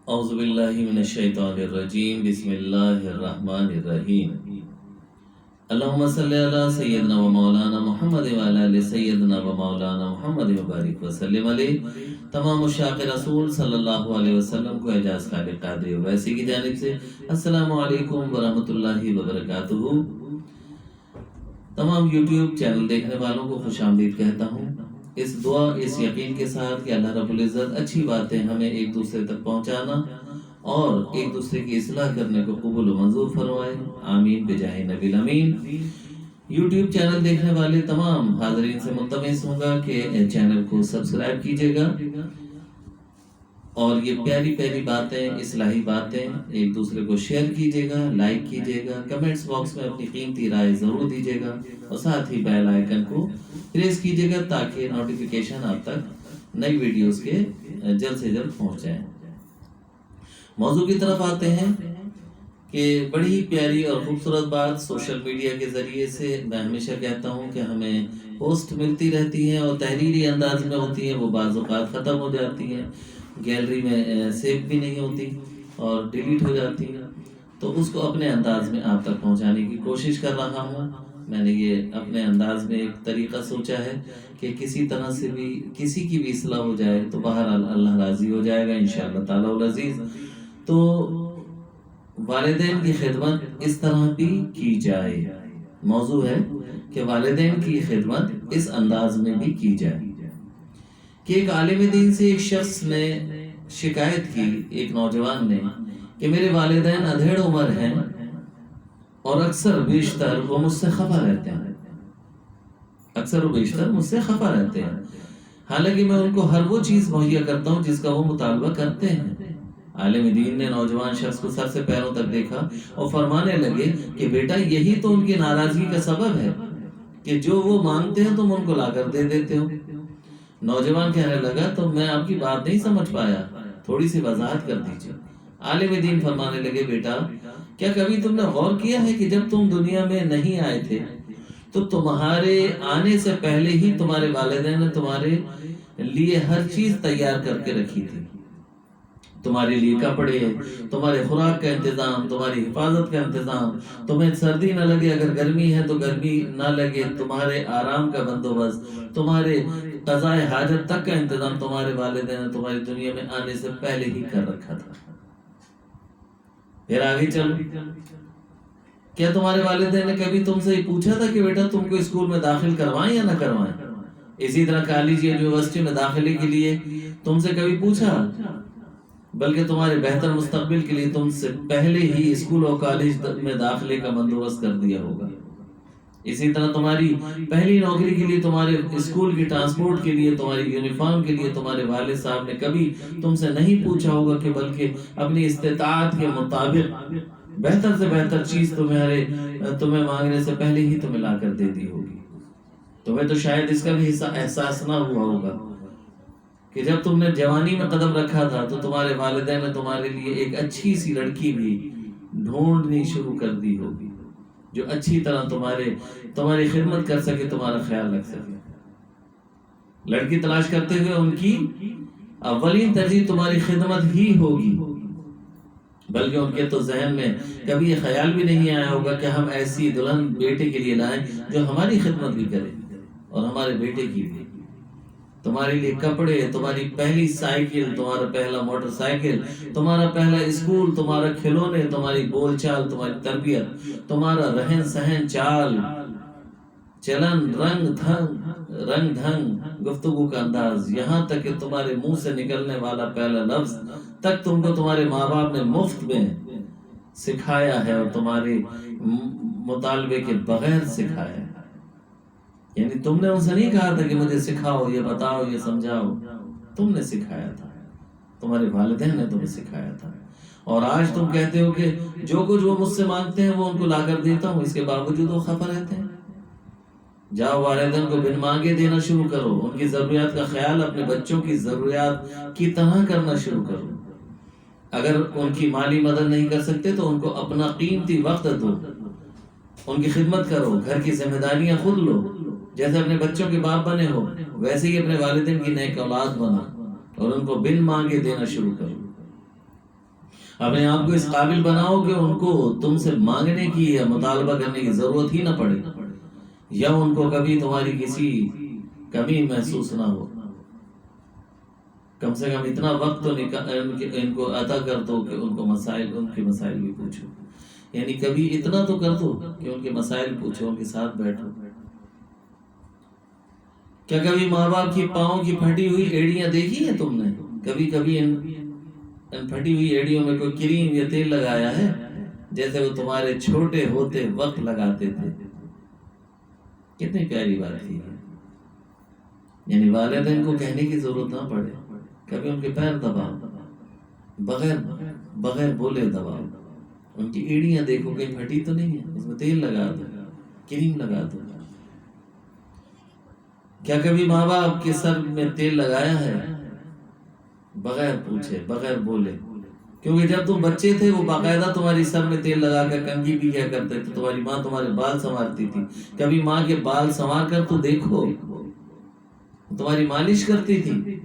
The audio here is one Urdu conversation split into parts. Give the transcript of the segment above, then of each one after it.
اعوذ باللہ من الشیطان الرجیم بسم اللہ الرحمن الرحیم اللہم صلی علی سیدنا و مولانا محمد وعلی آل سیدنا و مولانا محمد مبارک وسلم علیہ۔ تمام مشاق رسول صلی اللہ علیہ وسلم کو اعجاز خالق قادری اویسی کی جانب سے السلام علیکم ورحمۃ اللہ وبرکاتہ۔ تمام یوٹیوب چینل دیکھنے والوں کو خوش آمدید کہتا ہوں، اس دعا اس یقین کے ساتھ کہ اللہ رب العزت اچھی باتیں ہمیں ایک دوسرے تک پہنچانا اور ایک دوسرے کی اصلاح کرنے کو قبول و منظور فرمائے، آمین بجاہ نبی الامین۔ یوٹیوب چینل دیکھنے والے تمام حاضرین سے ملتمس ہوں گا کہ چینل کو سبسکرائب کیجیے گا اور یہ پیاری پیاری باتیں، اصلاحی باتیں ایک دوسرے کو شیئر کیجیے گا، لائک کیجیے گا، کمنٹس باکس میں اپنی قیمتی رائے ضرور دیجیے گا اور ساتھ ہی بیل آئیکن کو پریس کیجیے گا تاکہ نوٹیفیکیشن آپ تک نئی ویڈیوز کے جلد سے جلد پہنچ جائیں۔ موضوع کی طرف آتے ہیں کہ بڑی ہی پیاری اور خوبصورت بات سوشل میڈیا کے ذریعے سے میں ہمیشہ کہتا ہوں کہ ہمیں پوسٹ ملتی رہتی ہیں اور تحریری انداز میں ہوتی ہیں، وہ بعض اوقات ختم ہو جاتی ہیں، گیلری میں سیو بھی نہیں ہوتی اور ڈیلیٹ ہو جاتی ہیں، تو اس کو اپنے انداز میں آپ تک پہنچانے کی کوشش کر رہا ہوں۔ میں نے یہ اپنے انداز میں ایک طریقہ سوچا ہے کہ کسی طرح سے بھی کسی کی بھی اصلاح ہو جائے تو بہرحال اللہ راضی ہو جائے گا انشاءاللہ تعالی العزیز۔ تو والدین کی خدمت اس طرح بھی کی جائے، موضوع ہے کہ والدین کی خدمت اس انداز میں بھی کی جائے کہ ایک عالم دین سے ایک شخص نے شکایت کی، ایک نوجوان نے، کہ میرے والدین ادھیڑ عمر ہیں اور اکثر بیشتر وہ مجھ سے خفا رہتے ہیں، اکثر و بیشتر مجھ سے خفا رہتے ہیں، حالانکہ میں ان کو ہر وہ چیز مہیا کرتا ہوں جس کا وہ مطالبہ کرتے ہیں۔ عالم دین نے نوجوان شخص کو سر سے پیروں تک دیکھا اور فرمانے لگے کہ بیٹا یہی تو ان کی ناراضگی کا سبب ہے کہ جو وہ مانگتے ہیں تم ان کو لا کر دے دیتے ہو۔ نوجوان کہنے لگا تو میں آپ کی بات نہیں سمجھ پایا، تھوڑی سی وضاحت کر دیجیے۔ عالم دین فرمانے لگے بیٹا کیا کبھی تم نے غور کیا ہے کہ جب تم دنیا میں نہیں آئے تھے تو تمہارے آنے سے پہلے ہی تمہارے والدین نے تمہارے لیے ہر چیز تیار کر کے رکھی تھی، تمہارے لیے کپڑے، تمہارے خوراک کا انتظام، تمہاری حفاظت کا انتظام، تمہیں سردی نہ لگے اگر گرمی ہے تو گرمی نہ لگے، تمہارے آرام کا بندوبست، تمہارے قضاء حاجت تک کا انتظام تمہارے والدین نے تمہاری دنیا میں آنے سے پہلے ہی کر رکھا تھا۔ پھر آگے چلو، کیا تمہارے والدین نے کبھی تم سے پوچھا تھا کہ بیٹا تم کو اسکول میں داخل کروائیں یا نہ کروائیں؟ اسی طرح کالج یا یونیورسٹی میں داخلے کے لیے تم سے کبھی پوچھا؟ بلکہ تمہارے بہتر مستقبل کے لیے تم سے پہلے ہی اسکول اور کالج میں داخلے کا بندوبست کر دیا ہوگا۔ اسی طرح تمہاری پہلی نوکری کے لیے، تمہارے اسکول کی ٹرانسپورٹ کے لیے، تمہاری یونیفارم کے لیے تمہارے والد صاحب نے کبھی تم سے نہیں پوچھا ہوگا کہ بلکہ اپنی استطاعت کے مطابق بہتر سے بہتر چیز تمہیں مانگنے سے پہلے ہی تمہیں لا کر دے دی ہوگی۔ تمہیں تو شاید اس کا بھی احساس نہ ہوا ہوگا کہ جب تم نے جوانی میں قدم رکھا تھا تو تمہارے والدین نے تمہارے لیے ایک اچھی سی لڑکی بھی ڈھونڈنی شروع کر دی ہوگی جو اچھی طرح تمہاری خدمت کر سکے، تمہارا خیال رکھ سکے۔ لڑکی تلاش کرتے ہوئے ان کی اولین ترجیح تمہاری خدمت ہی ہوگی، بلکہ ان کے تو ذہن میں کبھی یہ خیال بھی نہیں آیا ہوگا کہ ہم ایسی دلہن بیٹے کے لیے لائیں جو ہماری خدمت بھی کرے اور ہمارے بیٹے کی بھی۔ تمہارے لیے کپڑے، تمہاری پہلی سائیکل، تمہارا پہلا موٹر سائیکل، تمہارا پہلا اسکول، تمہارا کھلونے، تمہاری بول چال، تمہاری تربیت، تمہارا رہن سہن، چال چلن، رنگ ڈھنگ، گفتگو کا انداز، یہاں تک کہ تمہارے منہ سے نکلنے والا پہلا لفظ تک تم کو تمہارے ماں باپ نے مفت میں سکھایا ہے اور تمہارے مطالبے کے بغیر سکھایا ہے۔ یعنی تم نے ان سے نہیں کہا تھا کہ مجھے سکھاؤ، یہ بتاؤ، یہ سمجھاؤ، تم نے سکھایا تھا، تمہارے والدین نے تمہیں سکھایا تھا۔ اور آج تم کہتے ہو کہ جو کچھ وہ مجھ سے مانگتے ہیں وہ ان کو لا کر دیتا ہوں، اس کے باوجود وہ خفا رہتے ہیں۔ جاؤ والدین کو بن مانگے دینا شروع کرو، ان کی ضروریات کا خیال اپنے بچوں کی ضروریات کی طرح کرنا شروع کرو۔ اگر ان کی مالی مدد نہیں کر سکتے تو ان کو اپنا قیمتی وقت دو، ان کی خدمت کرو، گھر کی ذمہ داریاں خود لو، جیسے اپنے بچوں کے باپ بنے ہو ویسے ہی اپنے والدین کی نیک اولاد بنو اور ان کو بن مانگے دینا شروع کرو۔ اپنے آپ کو اس قابل بناؤ کہ ان کو تم سے مانگنے کی یا مطالبہ کرنے کی ضرورت ہی نہ پڑے، یا ان کو کبھی تمہاری کسی کمی محسوس نہ ہو۔ کم سے کم اتنا وقت تو ان کو عطا کر دو کہ ان کے مسائل بھی پوچھو، یعنی کبھی اتنا تو کر دو کہ ان کے مسائل پوچھو، ان کے ساتھ بیٹھو۔ کیا کبھی ماں باپ کی پاؤں کی پھٹی ہوئی ایڑیاں دیکھی ہیں تم نے؟ کبھی کبھی ان پھٹی ہوئی ایڑیوں میں کوئی کریم یا تیل لگایا ہے، جیسے وہ تمہارے چھوٹے ہوتے وقت لگاتے تھے؟ کتنی پیاری بات کی ہے، یعنی والدین کو کہنے کی ضرورت نہ پڑے، کبھی ان کے پیر دباؤ، بغیر بولے دباؤ، ان کی ایڑیاں دیکھو کہیں پھٹی تو نہیں ہے، اس میں تیل لگا دو، کریم لگا دو۔ کیا کبھی ماں باپ کے سر میں تیل لگایا ہے بغیر پوچھے، بغیر بولے؟ کیونکہ جب تم بچے تھے وہ باقاعدہ تمہاری سر میں تیل لگا کر کنگھی بھی کیا کرتے تھے، تمہاری ماں تمہارے بال سنوارتی تھی۔ کبھی ماں کے بال سنوار کر تو دیکھو، تمہاری مالش کرتی تھی۔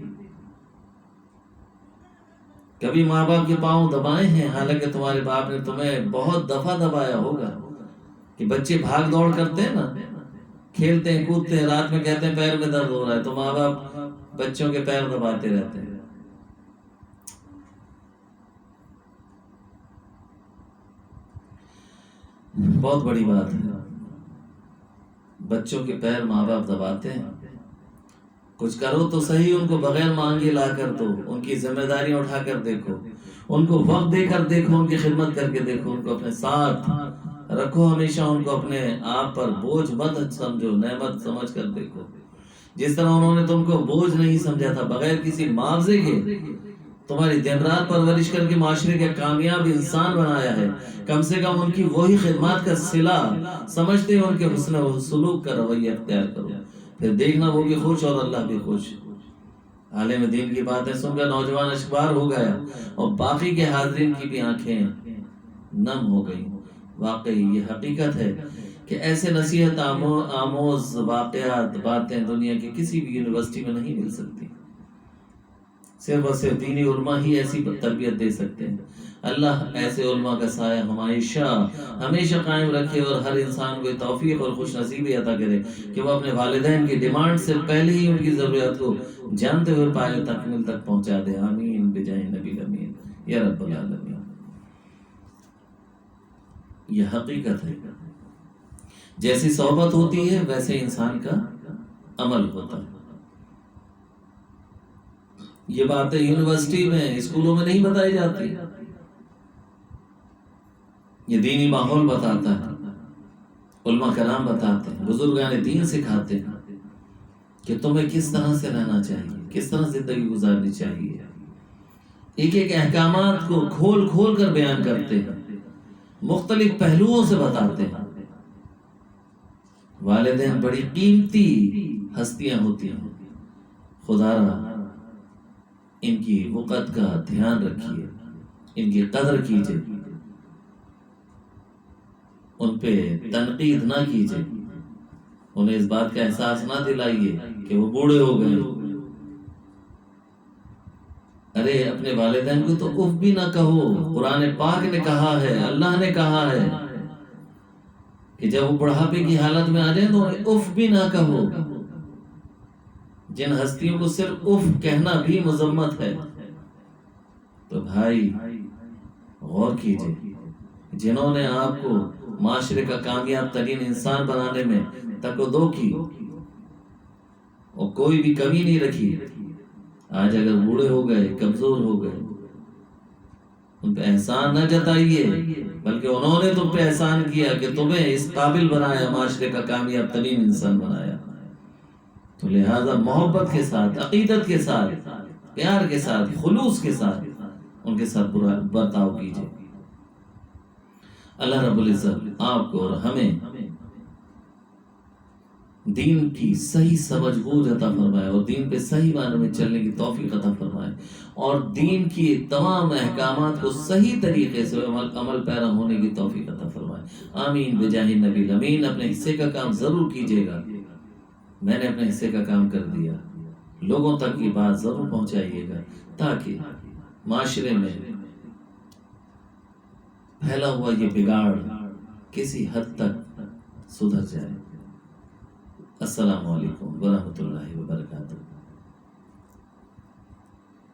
کبھی ماں باپ کے پاؤں دبائے ہیں، حالانکہ تمہارے باپ نے تمہیں بہت دفعہ دبایا ہوگا کہ بچے بھاگ دوڑ کرتے ہیں نا، کھیلتے ہیں کودتے ہیں، رات میں کہتے ہیں پیر میں درد ہو رہا ہے، تو ماں باپ بچوں کے پیر دباتے رہتے ہیں۔ بہت بڑی بات ہے، بچوں کے پیر ماں باپ دباتے ہیں۔ کچھ کرو تو صحیح، ان کو بغیر مانگے لا کر دو، ان کی ذمہ داریاں اٹھا کر دیکھو، ان کو وقت دے کر دیکھو، ان کی خدمت کر کے دیکھو، ان کو اپنے ساتھ رکھو ہمیشہ، ان کو اپنے آپ پر بوجھ مت سمجھو، نعمت سمجھ کر دیکھو۔ جس طرح انہوں نے تم کو بوجھ نہیں سمجھا تھا، بغیر کسی معاوضے کے تمہاری دن رات پرورش کر کے معاشرے کے کامیاب انسان بنایا ہے، کم سے کم ان کی وہی خدمات کا صلہ سمجھتے ہیں، ان کے حسن و سلوک کا رویہ اختیار کرو، پھر دیکھنا وہ بھی خوش اور اللہ بھی خوش۔ عالم دین کی باتیں سن کر نوجوان اشکبار ہو گیا اور باقی کے حاضرین کی بھی آنکھیں نم ہو گئی۔ واقعی یہ حقیقت ہے کہ ایسے نصیحت آموز واقعات، باتیں دنیا کی کسی بھی یونیورسٹی میں نہیں مل سکتی، صرف اور صرف دینی علماء ہی ایسی تربیت دے سکتے ہیں۔ اللہ ایسے علماء کا سایہ ہمیشہ قائم رکھے اور ہر انسان کو توفیق اور خوش نصیبی عطا کرے کہ وہ اپنے والدین کی ڈیمانڈ سے پہلے ہی ان کی ضروریات کو جانتے ہوئے پائے تکمیل تک پہنچا دے۔ آمین بجاہ نبی الامین یا رب العالمین۔ یہ حقیقت ہے، جیسی صحبت ہوتی ہے ویسے انسان کا عمل ہوتا ہے۔ یہ باتیں یونیورسٹی میں، اسکولوں میں نہیں بتائی جاتی، یہ دینی ماحول بتاتا ہے، علماء کرام بتاتے ہیں، بزرگان دین سکھاتے ہیں کہ تمہیں کس طرح سے رہنا چاہیے، کس طرح زندگی گزارنی چاہیے۔ ایک ایک احکامات کو کھول کھول کر بیان کرتے ہیں، مختلف پہلوؤں سے بتاتے ہیں۔ والدین بڑی قیمتی ہستیاں ہوتی ہیں، خدا را ان کی وقت کا دھیان رکھیے، ان کی قدر کیجیے، ان پہ تنقید نہ کیجیے، انہیں اس بات کا احساس نہ دلائیے کہ وہ بوڑھے ہو گئے۔ ارے اپنے والدین کو تو اف بھی نہ کہو، قرآن پاک نے کہا ہے، اللہ نے کہا ہے کہ جب وہ بڑھاپے کی حالت میں آ جائیں تو اف بھی نہ کہو۔ جن ہستیوں کو صرف اف کہنا بھی مذمت ہے، تو بھائی غور کیجئے، جنہوں نے آپ کو معاشرے کا کامیاب ترین انسان بنانے میں تکدو کی اور کوئی بھی کمی نہیں رکھی، آج اگر بوڑھے ہو گئے، کمزور ہو گئے، ان پہ احسان نہ جتائیے، بلکہ انہوں نے تم پہ احسان کیا کہ تمہیں اس قابل بنایا، معاشرے کا کامیاب ترین انسان بنایا۔ تو لہذا محبت کے ساتھ، عقیدت کے ساتھ، پیار کے ساتھ، خلوص کے ساتھ ان کے ساتھ برتاؤ کیجئے۔ اللہ رب العزت آپ کو اور ہمیں دین کی صحیح سمجھ بوجھ عطا فرمائے اور دین پہ صحیح معنی میں چلنے کی توفیق عطا فرمائے اور دین کی تمام احکامات کو صحیح طریقے سے عمل پیرا ہونے کی توفیق عطا فرمائے۔ آمین بجاہ نبی الامین۔ اپنے حصے کا کام ضرور کیجیے گا، میں نے اپنے حصے کا کام کر دیا، لوگوں تک یہ بات ضرور پہنچائیے گا تاکہ معاشرے میں پھیلا ہوا یہ بگاڑ کسی حد تک سدھر جائے۔ السلام علیکم ورحمۃ اللہ وبرکاتہ۔